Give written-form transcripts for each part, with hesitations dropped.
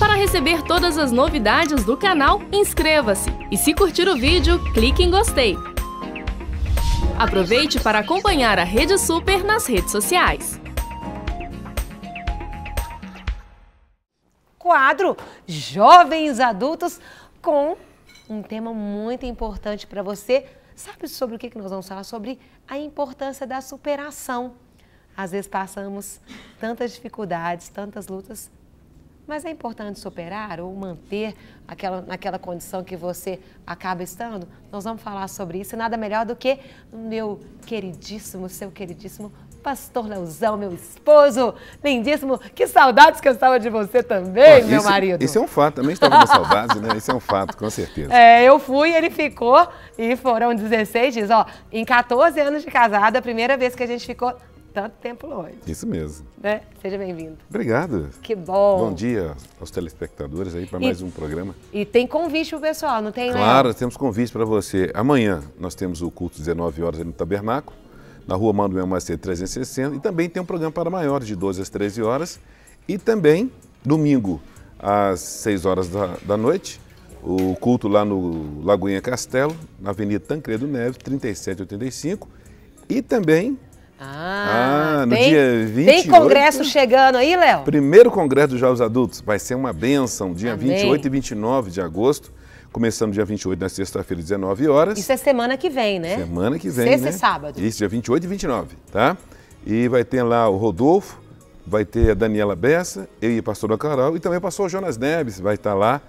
Para receber todas as novidades do canal, inscreva-se e se curtir o vídeo, clique em gostei. Aproveite para acompanhar a Rede Super nas redes sociais. Quadro Jovens Adultos com um tema muito importante para você. Sabe sobre o que nós vamos falar? Sobre a importância da superação. Às vezes passamos tantas dificuldades, tantas lutas, mas é importante superar ou manter naquela condição que você acaba estando? Nós vamos falar sobre isso e nada melhor do que o meu queridíssimo, seu queridíssimo Pastor Leozão, meu esposo, lindíssimo. Que saudades que eu estava de você também, meu marido. Isso é um fato, também estava com saudades, né? Isso é um fato, com certeza. Eu fui, ele ficou e foram 16 dias. Ó, em 14 anos de casada, a primeira vez que a gente ficou tanto tempo longe. Isso mesmo. Né? Seja bem-vindo. Obrigado. Que bom. Bom dia aos telespectadores aí para mais um programa. E tem convite pro pessoal, não tem? Claro, Léo? temos convite para você. Amanhã nós temos o culto às 19 horas ali no Tabernáculo, na rua Manuel Macedo 360, e também tem um programa para maiores de 12 às 13 horas. E também, domingo, às 6 horas da noite, o culto lá no Lagoinha Castelo, na Avenida Tancredo Neves, 3785. E também... no dia 28... Tem congresso chegando aí, Léo? Primeiro congresso dos Jovens Adultos. Vai ser uma bênção, dia Amém. 28 e 29 de agosto. Começando dia 28, na sexta-feira, 19 horas. Isso é semana que vem, né? Semana que vem, Sexta né? e sábado. Isso, dia 28 e 29, tá? E vai ter lá o Rodolfo, vai ter a Daniela Bessa, eu e a pastora Carol, e também o pastor Jonas Neves vai estar lá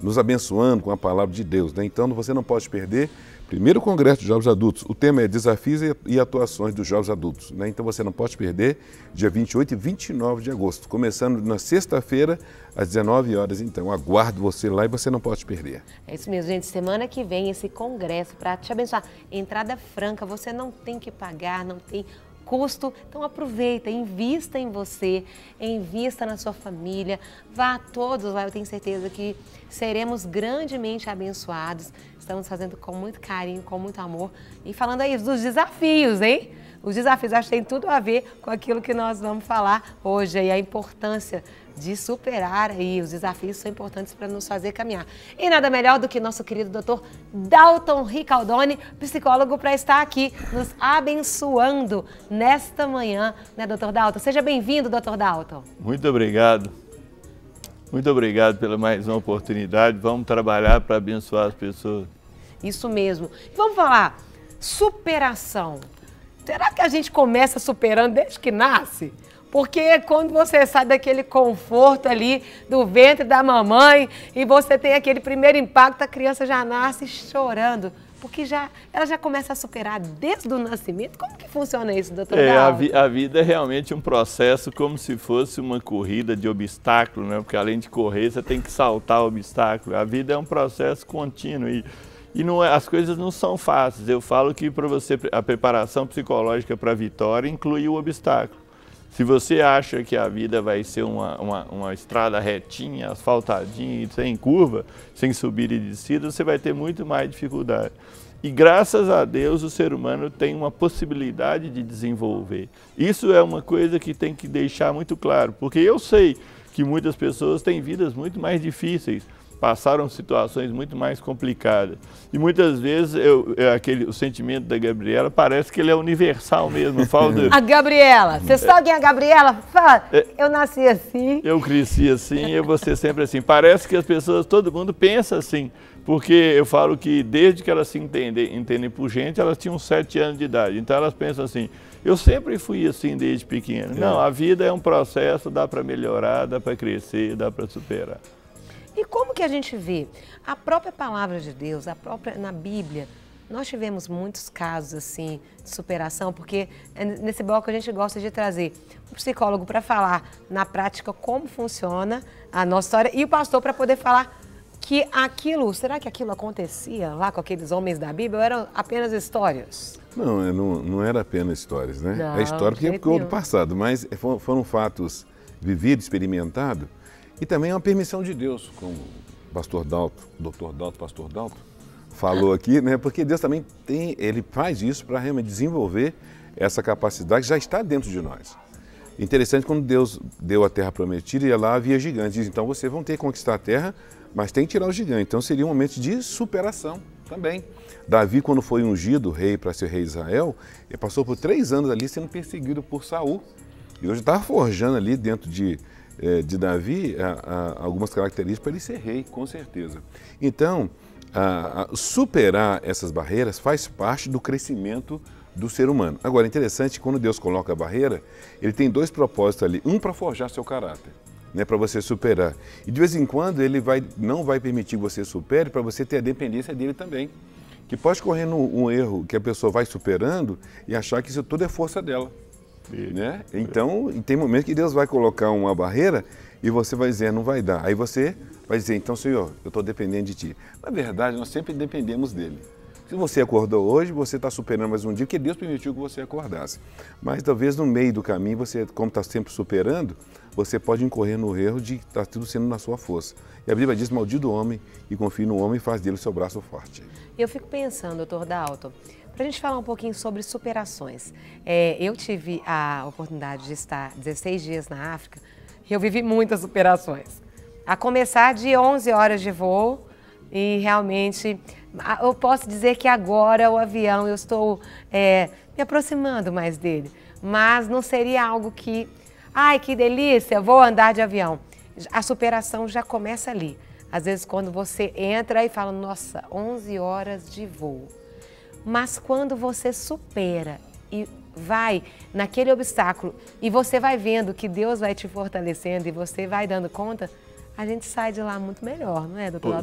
nos abençoando com a palavra de Deus, né? Então você não pode perder. Primeiro Congresso dos Jovens Adultos, o tema é Desafios e Atuações dos Jovens Adultos, né? Então você não pode perder, dia 28 e 29 de agosto, começando na sexta-feira, às 19 horas. Então aguardo você lá e você não pode perder. É isso mesmo, gente. Semana que vem esse congresso para te abençoar. Entrada franca, você não tem que pagar, não tem custo. Então aproveita, invista em você, invista na sua família, vá a todos lá, eu tenho certeza que seremos grandemente abençoados. Estamos fazendo com muito carinho, com muito amor. E falando aí dos desafios, hein? Os desafios, acho que tem tudo a ver com aquilo que nós vamos falar hoje, aí, a importância de superar aí. Os desafios são importantes para nos fazer caminhar. E nada melhor do que nosso querido doutor Dalton Ricaldoni, psicólogo, para estar aqui nos abençoando nesta manhã, né, doutor Dalton? Seja bem-vindo, doutor Dalton. Muito obrigado. Muito obrigado pela mais uma oportunidade. Vamos trabalhar para abençoar as pessoas. Isso mesmo. Vamos falar, superação. Será que a gente começa superando desde que nasce? Porque quando você sai daquele conforto ali do ventre da mamãe e você tem aquele primeiro impacto, a criança já nasce chorando. Porque ela já começa a superar desde o nascimento. Como que funciona isso, doutor Dalton? A vida é realmente um processo como se fosse uma corrida de obstáculo, né? Porque além de correr, você tem que saltar o obstáculo. A vida é um processo contínuo e não as coisas não são fáceis. Eu falo que para você a preparação psicológica para a vitória inclui o obstáculo. Se você acha que a vida vai ser uma estrada retinha, asfaltadinha, sem curva, sem subida e descida, você vai ter muito mais dificuldade. E graças a Deus o ser humano tem uma possibilidade de desenvolver. Isso é uma coisa que tem que deixar muito claro, porque eu sei que muitas pessoas têm vidas muito mais difíceis, passaram situações muito mais complicadas. E muitas vezes o sentimento da Gabriela parece que ele é universal mesmo. A Gabriela, você sabe quem é a Gabriela? Fala, eu nasci assim. Eu cresci assim, eu vou ser sempre assim. Parece que as pessoas, todo mundo pensa assim. Porque eu falo que desde que elas se entendem por gente, elas tinham 7 anos de idade. Então elas pensam assim, eu sempre fui assim desde pequeno. Não, a vida é um processo, dá para melhorar, dá para crescer, dá para superar. E como que a gente vê? A própria palavra de Deus, na Bíblia, nós tivemos muitos casos assim de superação, porque nesse bloco a gente gosta de trazer o psicólogo para falar na prática como funciona a nossa história e o pastor para poder falar que será que aquilo acontecia lá com aqueles homens da Bíblia ou eram apenas histórias? Não era apenas histórias, né? Não, é história porque ficou do passado, mas foram fatos vividos, experimentados. E também é uma permissão de Deus, como o pastor Dalton, pastor Dalton, falou aqui, né? Porque Deus também ele faz isso para realmente desenvolver essa capacidade que já está dentro de nós. Interessante quando Deus deu a terra prometida e lá havia gigantes. Diz, então vocês vão ter que conquistar a terra, mas tem que tirar os gigantes. Então seria um momento de superação também. Davi, quando foi ungido rei para ser rei de Israel, ele passou por 3 anos ali sendo perseguido por Saul. E hoje estava forjando ali dentro de Davi algumas características para ele ser rei, com certeza. Então, superar essas barreiras faz parte do crescimento do ser humano. Agora, interessante, quando Deus coloca a barreira, ele tem 2 propósitos ali. Um para forjar seu caráter, né, para você superar. E de vez em quando ele não vai permitir que você supere para você ter a dependência dele também. Que pode correr um erro que a pessoa vai superando e achar que isso tudo é força dela. Né? Então, tem momentos que Deus vai colocar uma barreira e você vai dizer, não vai dar. Aí você vai dizer, então, Senhor, eu estou dependendo de Ti. Na verdade, nós sempre dependemos dEle. Se você acordou hoje, você está superando mais um dia, porque Deus permitiu que você acordasse. Mas talvez no meio do caminho, você, como está sempre superando, você pode incorrer no erro de estar tudo sendo na sua força. E a Bíblia diz, maldito o homem e confie no homem e faz dele o seu braço forte. Eu fico pensando, doutor Dalton, para a gente falar um pouquinho sobre superações. Eu tive a oportunidade de estar 16 dias na África e eu vivi muitas superações. A começar de 11 horas de voo e realmente eu posso dizer que agora o avião eu estou me aproximando mais dele, mas não seria algo que, ai que delícia, vou andar de avião. A superação já começa ali. Às vezes quando você entra e fala, nossa, 11 horas de voo. Mas quando você supera e vai naquele obstáculo e você vai vendo que Deus vai te fortalecendo e você vai dando conta, a gente sai de lá muito melhor, não é, doutor?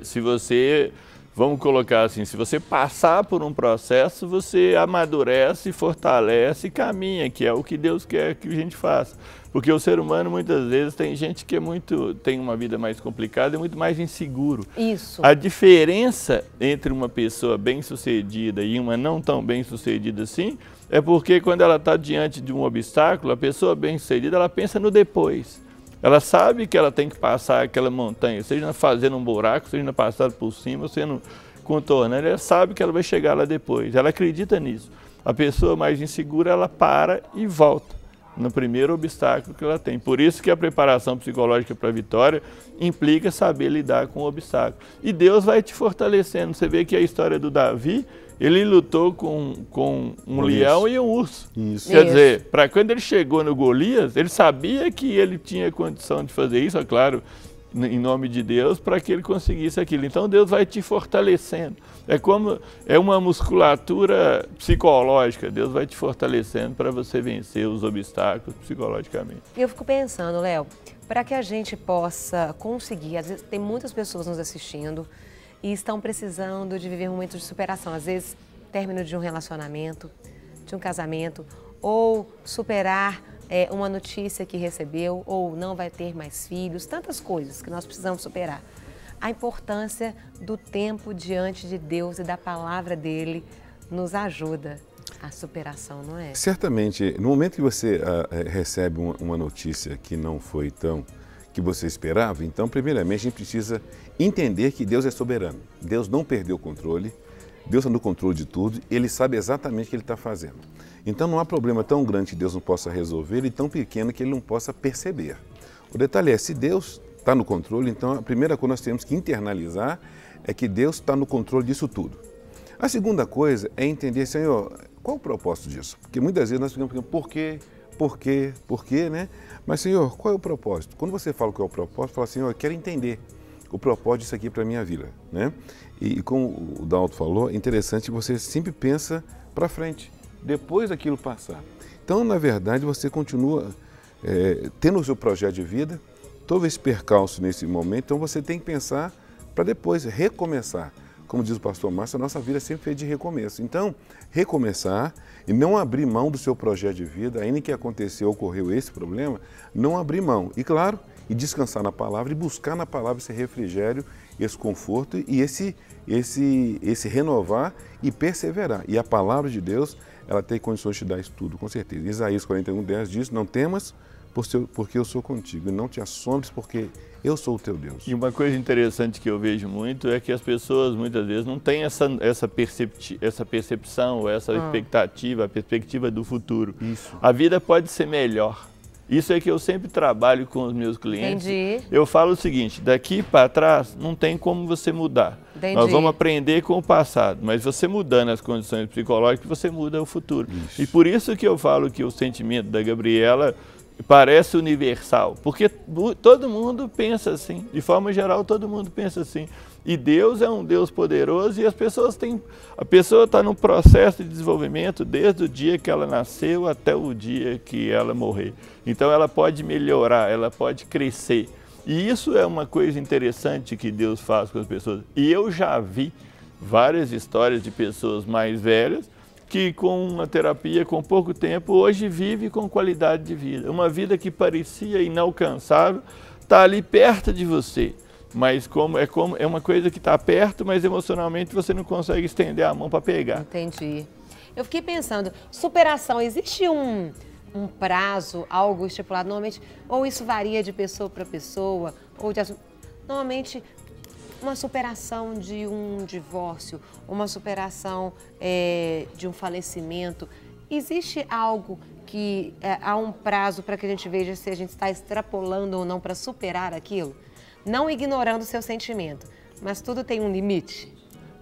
Se você, vamos colocar assim, se você passar por um processo, você amadurece, fortalece e caminha, que é o que Deus quer que a gente faça. Porque o ser humano, muitas vezes, tem gente que tem uma vida mais complicada e muito mais inseguro. Isso. A diferença entre uma pessoa bem-sucedida e uma não tão bem-sucedida assim, é porque quando ela está diante de um obstáculo, a pessoa bem-sucedida, ela pensa no depois. Ela sabe que ela tem que passar aquela montanha, seja fazendo um buraco, seja passando por cima, seja contornando, ela sabe que ela vai chegar lá depois. Ela acredita nisso. A pessoa mais insegura, ela para e volta no primeiro obstáculo que ela tem. Por isso que a preparação psicológica para a vitória implica saber lidar com o obstáculo. E Deus vai te fortalecendo. Você vê que a história do Davi, ele lutou com um leão e um urso. Isso. Quer dizer, para quando ele chegou no Golias, ele sabia que ele tinha condição de fazer isso, é claro, em nome de Deus, para que ele conseguisse aquilo. Então Deus vai te fortalecendo. É uma musculatura psicológica. Deus vai te fortalecendo para você vencer os obstáculos psicologicamente. Eu fico pensando, Léo, para que a gente possa conseguir, às vezes tem muitas pessoas nos assistindo e estão precisando de viver momentos de superação. Às vezes, término de um relacionamento, de um casamento, ou superar uma notícia que recebeu, ou não vai ter mais filhos, tantas coisas que nós precisamos superar. A importância do tempo diante de Deus e da palavra dele nos ajuda à superação, não é? Certamente, no momento que você recebe uma notícia que não foi tão que você esperava, então, primeiramente, a gente precisa entender que Deus é soberano. Deus não perdeu o controle, Deus está no controle de tudo, Ele sabe exatamente o que Ele está fazendo. Então, não há problema tão grande que Deus não possa resolver e tão pequeno que Ele não possa perceber. O detalhe é, se Deus está no controle, então a primeira coisa que nós temos que internalizar é que Deus está no controle disso tudo. A segunda coisa é entender, Senhor, qual o propósito disso? Porque muitas vezes nós ficamos pensando, por quê, né? Mas, Senhor, qual é o propósito? Quando você fala qual é o propósito, fala, Senhor, eu quero entender o propósito disso aqui para a minha vida, né? E como o Dalton falou, é interessante, você sempre pensa para frente, depois daquilo passar. Então, na verdade, você continua tendo o seu projeto de vida, todo esse percalço nesse momento, então você tem que pensar para depois recomeçar. Como diz o pastor Márcio, a nossa vida é sempre feita de recomeço. Então, recomeçar e não abrir mão do seu projeto de vida, ainda que aconteceu, ocorreu esse problema, não abrir mão. E claro, e descansar na palavra e buscar na palavra esse refrigério, esse conforto e esse renovar e perseverar. E a palavra de Deus, ela tem condições de te dar isso tudo, com certeza. Isaías 41:10 diz, não temas, porque eu sou contigo. E não te assombres, porque eu sou o teu Deus. E uma coisa interessante que eu vejo muito é que as pessoas muitas vezes não têm essa percepção, essa expectativa, a perspectiva do futuro. Isso. A vida pode ser melhor. Isso é que eu sempre trabalho com os meus clientes. Entendi. Eu falo o seguinte, daqui para trás não tem como você mudar. Entendi. Nós vamos aprender com o passado, mas você mudando as condições psicológicas, você muda o futuro. Isso. E por isso que eu falo que o sentimento da Gabriela parece universal, porque todo mundo pensa assim, de forma geral todo mundo pensa assim. E Deus é um Deus poderoso e a pessoa está num processo de desenvolvimento desde o dia que ela nasceu até o dia que ela morrer. Então ela pode melhorar, ela pode crescer. E isso é uma coisa interessante que Deus faz com as pessoas. E eu já vi várias histórias de pessoas mais velhas que com uma terapia, com pouco tempo, hoje vive com qualidade de vida. Uma vida que parecia inalcançável, está ali perto de você. Mas é uma coisa que está perto, mas emocionalmente você não consegue estender a mão para pegar. Entendi. Eu fiquei pensando, superação, existe um prazo, algo estipulado? Normalmente, ou isso varia de pessoa para pessoa, ou normalmente uma superação de um divórcio, uma superação de um falecimento. Existe algo que há um prazo para que a gente veja se a gente está extrapolando ou não para superar aquilo? Não ignorando o seu sentimento, mas tudo tem um limite?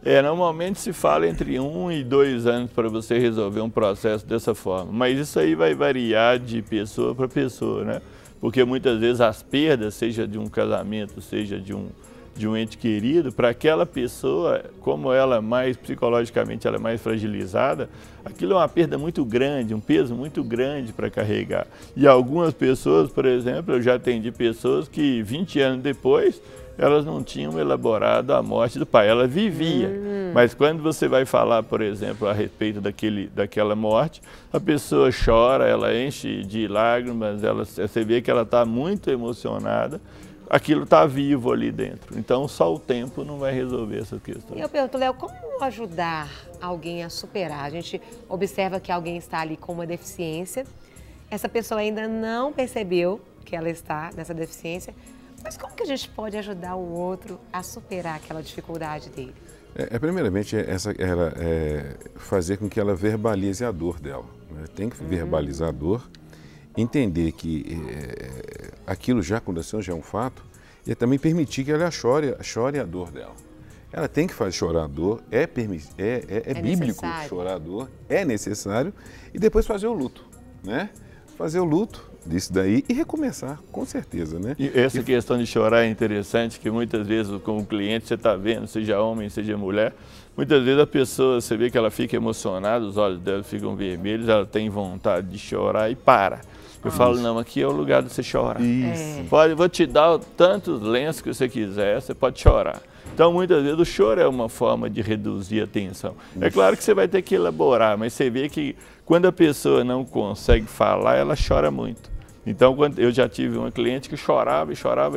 Normalmente se fala entre 1 e 2 anos para você resolver um processo dessa forma, mas isso aí vai variar de pessoa para pessoa, né? Porque muitas vezes as perdas, seja de um casamento, seja de um ente querido, para aquela pessoa, como ela psicologicamente ela é mais fragilizada, aquilo é uma perda muito grande, um peso muito grande para carregar. E algumas pessoas, por exemplo, eu já atendi pessoas que 20 anos depois, elas não tinham elaborado a morte do pai, ela vivia. Mas quando você vai falar, por exemplo, a respeito daquela morte, a pessoa chora, ela enche de lágrimas, você vê que ela está muito emocionada, aquilo está vivo ali dentro. Então, só o tempo não vai resolver essas questões. E eu pergunto, Léo, como ajudar alguém a superar? A gente observa que alguém está ali com uma deficiência, essa pessoa ainda não percebeu que ela está nessa deficiência, mas como que a gente pode ajudar o outro a superar aquela dificuldade dele? Primeiramente, fazer com que ela verbalize a dor dela. Né? Tem que verbalizar a dor, entender que aquilo já aconteceu, já é um fato, e também permitir que ela chore a dor dela. Ela tem que fazer chorar a dor, é bíblico necessário. Chorar a dor, é necessário, e depois fazer o luto, né? Fazer o luto disso daí e recomeçar, com certeza, né? E essa questão de chorar é interessante, que muitas vezes como cliente você está vendo, seja homem, seja mulher, muitas vezes a pessoa, você vê que ela fica emocionada, os olhos dela ficam vermelhos, ela tem vontade de chorar e para. Eu falo, não, aqui é o lugar de você chorar. Isso. Vou te dar tantos lenços que você quiser, você pode chorar. Então, muitas vezes, o choro é uma forma de reduzir a tensão. É claro que você vai ter que elaborar, mas você vê que quando a pessoa não consegue falar, ela chora muito. Então, eu já tive uma cliente que chorava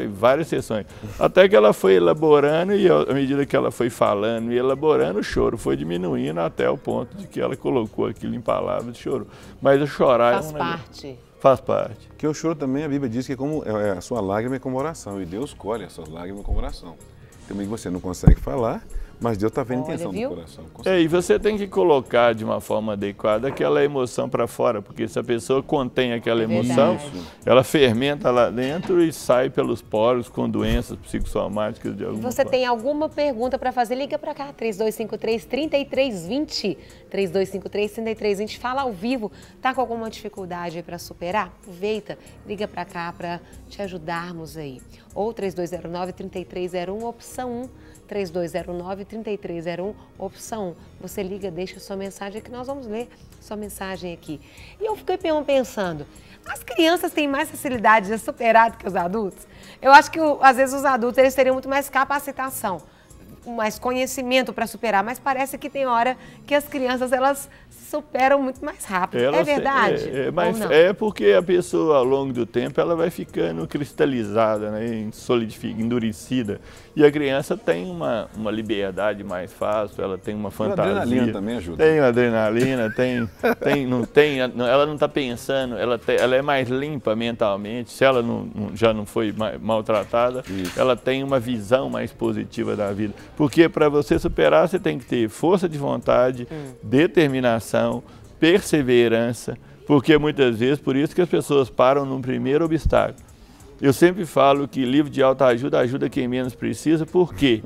em várias sessões. Até que ela foi elaborando e, à medida que ela foi falando e elaborando, o choro foi diminuindo até o ponto de que ela colocou aquilo em palavras e chorou. Mas o chorar faz parte. Faz parte. Porque o choro também, a Bíblia diz que a sua lágrima é como oração, e Deus colhe as suas lágrimas como oração. Também você não consegue falar, mas Deus está vendo a intenção do coração. E você tem que colocar de uma forma adequada aquela emoção para fora, porque se a pessoa contém aquela emoção, ela fermenta lá dentro e sai pelos poros com doenças psicossomáticas de alguma Você forma. tem alguma pergunta para fazer? Liga para cá, 3253-3320, 3253-3320, fala ao vivo. Tá com alguma dificuldade para superar? Aproveita, liga para cá para te ajudarmos aí. Ou 3209-3301, opção 1. 3209-3301, opção 1. Você liga, deixa sua mensagem que nós vamos ler sua mensagem aqui. E eu fiquei pensando, as crianças têm mais facilidade de superar do que os adultos? Eu acho que, às vezes, os adultos eles teriam muito mais capacitação. mais conhecimento para superar, mas parece que tem hora que as crianças, elas superam muito mais rápido. É verdade? Mas é porque a pessoa, ao longo do tempo, ela vai ficando cristalizada, né, endurecida. E a criança tem uma liberdade mais fácil, ela tem uma fantasia. A adrenalina também ajuda. Tem adrenalina, ela não está pensando, ela é mais limpa mentalmente, se ela já não foi maltratada, ela tem uma visão mais positiva da vida. Porque para você superar, você tem que ter força de vontade, determinação, perseverança, porque muitas vezes, por isso que as pessoas param no primeiro obstáculo. Eu sempre falo que livro de autoajuda ajuda quem menos precisa, porque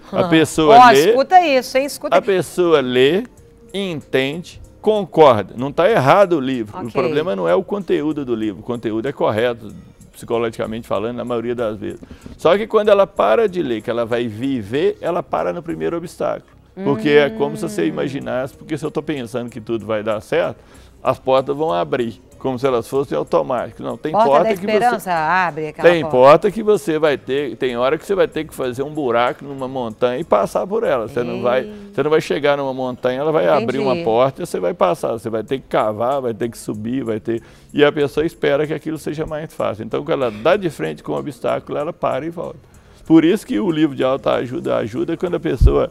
a pessoa lê, escuta isso, hein? Escuta. A pessoa lê, entende, concorda. Não está errado o livro. O problema não é o conteúdo do livro. O conteúdo é correto, psicologicamente falando, na maioria das vezes. Só que quando ela para de ler, que ela vai viver, ela para no primeiro obstáculo. Porque é como se você imaginasse, porque se eu estou pensando que tudo vai dar certo, as portas vão abrir, como se elas fossem automáticas. Não, tem porta que você abre aquela tem porta que você vai ter, tem hora que você vai ter que fazer um buraco numa montanha e passar por ela. Você não vai chegar numa montanha, ela vai abrir uma porta e você vai passar. Você vai ter que cavar, vai ter que subir, e a pessoa espera que aquilo seja mais fácil. Então, quando ela dá de frente com o obstáculo, ela para e volta. Por isso que o livro de autoajuda ajuda quando a pessoa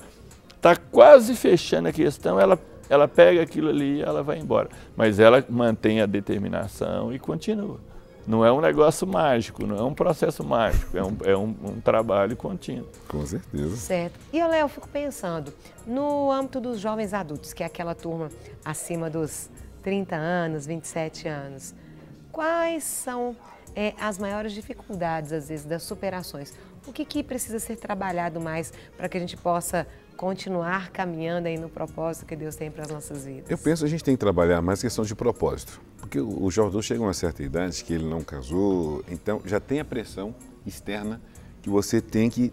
está quase fechando a questão, ela pega aquilo ali e ela vai embora. Mas ela mantém a determinação e continua. Não é um negócio mágico, não é um processo mágico, é um trabalho contínuo. Com certeza. Certo. E, Léo, eu fico pensando, no âmbito dos jovens adultos, que é aquela turma acima dos 30 anos, 27 anos, quais são as maiores dificuldades, às vezes, das superações? O que precisa ser trabalhado mais para que a gente possa continuar caminhando aí no propósito que Deus tem para as nossas vidas? Eu penso que a gente tem que trabalhar mais questão de propósito. Porque o jovem adulto chega a uma certa idade que ele não casou, então já tem a pressão externa que você tem que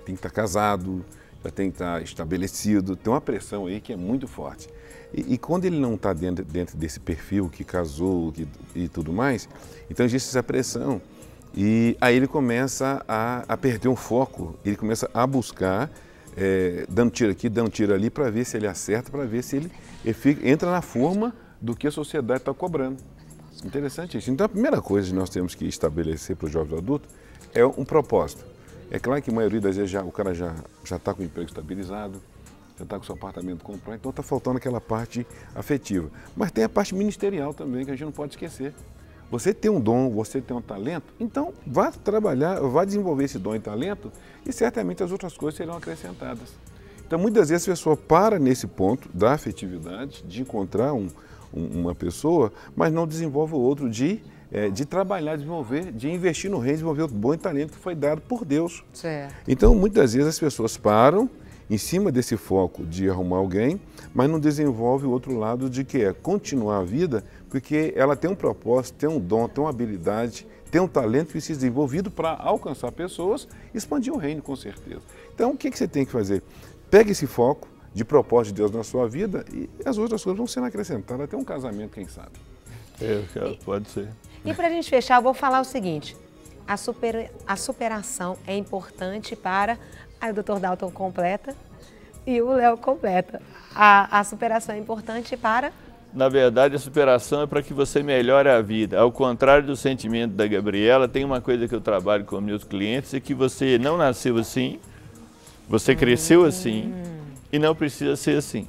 estar casado, já tem que estar estabelecido. Tem uma pressão aí que é muito forte. E quando ele não está dentro desse perfil que casou e tudo mais, então existe essa pressão. E aí ele começa a perder um foco, ele começa a buscar, dando tiro aqui, dando tiro ali, para ver se ele acerta, para ver se ele entra na forma do que a sociedade está cobrando. Interessante isso. Então a primeira coisa que nós temos que estabelecer para o jovem adulto é um propósito. É claro que a maioria das vezes o cara já está com o emprego estabilizado, já está com o seu apartamento comprado, então está faltando aquela parte afetiva. Mas tem a parte ministerial também, que a gente não pode esquecer. Você tem um dom, você tem um talento, então vá trabalhar, vá desenvolver esse dom e talento e certamente as outras coisas serão acrescentadas. Então muitas vezes a pessoa para nesse ponto da afetividade, de encontrar uma pessoa, mas não desenvolve o outro de trabalhar, desenvolver, de investir no reino, desenvolver o bom talento que foi dado por Deus. Certo. Então muitas vezes as pessoas param em cima desse foco de arrumar alguém, mas não desenvolve o outro lado de que é continuar a vida, porque ela tem um propósito, tem um dom, tem uma habilidade, tem um talento que precisa ser desenvolvido para alcançar pessoas e expandir o reino, com certeza. Então, o que você tem que fazer? Pega esse foco de propósito de Deus na sua vida e as outras coisas vão sendo acrescentadas, até um casamento, quem sabe. Pode ser. E para a gente fechar, eu vou falar o seguinte, a superação é importante para... Aí o Dr. Dalton completa e o Léo completa. A superação é importante para... Na verdade, a superação é para que você melhore a vida. Ao contrário do sentimento da Gabriela, tem uma coisa que eu trabalho com meus clientes, é que você não nasceu assim, você cresceu assim e não precisa ser assim.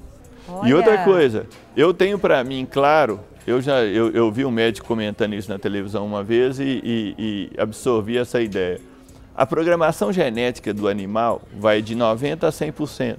Olha. E outra coisa, eu tenho para mim claro, eu vi um médico comentando isso na televisão uma vez e absorvi essa ideia. A programação genética do animal vai de 90% a 100%.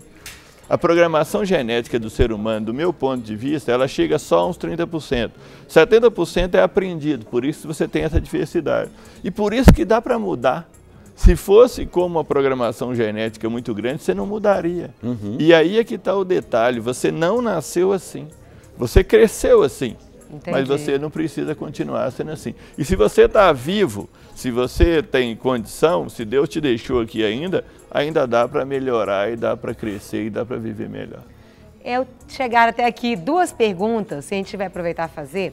A programação genética do ser humano, do meu ponto de vista, ela chega só a uns 30%. 70% é aprendido, por isso você tem essa diversidade. E por isso que dá para mudar. Se fosse como uma programação genética muito grande, você não mudaria. E aí é que está o detalhe, você não nasceu assim, você cresceu assim. Entendi. Mas você não precisa continuar sendo assim. E se você está vivo, se você tem condição, se Deus te deixou aqui ainda dá para melhorar e dá para crescer e dá para viver melhor. Chegaram até aqui duas perguntas, se a gente vai aproveitar a fazer.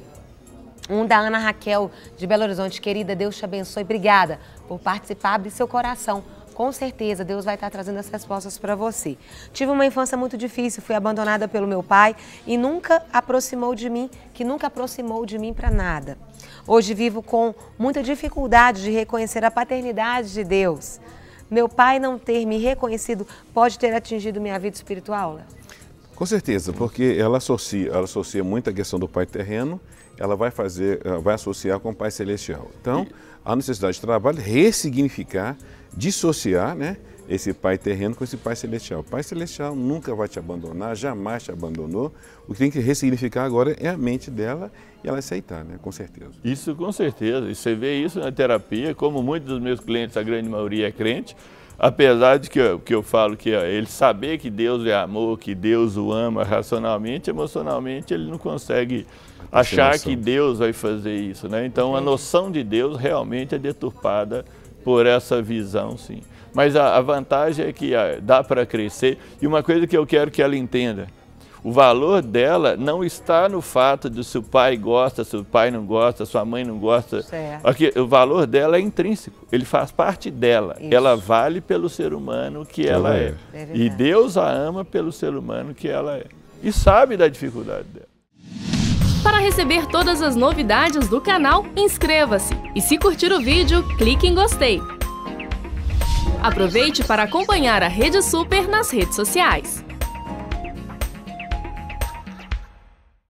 Da Ana Raquel, de Belo Horizonte. Querida, Deus te abençoe. Obrigada por participar, abrir seu coração. com certeza Deus vai estar trazendo as respostas para você. Tive uma infância muito difícil, fui abandonada pelo meu pai e nunca aproximou de mim para nada. Hoje vivo com muita dificuldade de reconhecer a paternidade de Deus. Meu pai não ter me reconhecido pode ter atingido minha vida espiritual, Léo? Com certeza, porque ela associa muito a questão do pai terreno, ela vai associar com o pai celestial. Então, a necessidade de trabalho é ressignificar, dissociar, né, esse pai terreno com esse pai celestial. O pai celestial nunca vai te abandonar, jamais te abandonou. O que tem que ressignificar agora é a mente dela e ela aceitar, né, com certeza. Isso com certeza. E você vê isso na terapia, como muitos dos meus clientes, a grande maioria é crente, apesar de que eu falo que ele saber que Deus é amor, que Deus o ama racionalmente, emocionalmente, ele não consegue achar que Deus vai fazer isso, né? Então a noção de Deus realmente é deturpada por essa visão, sim. Mas a vantagem é que dá para crescer. E uma coisa que eu quero que ela entenda, o valor dela não está no fato de se o pai gosta, se o pai não gosta, sua mãe não gosta. Aqui, o valor dela é intrínseco, ele faz parte dela. Isso. Ela vale pelo ser humano que ela é. E Deus a ama pelo ser humano que ela é. E sabe da dificuldade dela. Para receber todas as novidades do canal, inscreva-se. E se curtir o vídeo, clique em gostei. Aproveite para acompanhar a Rede Super nas redes sociais.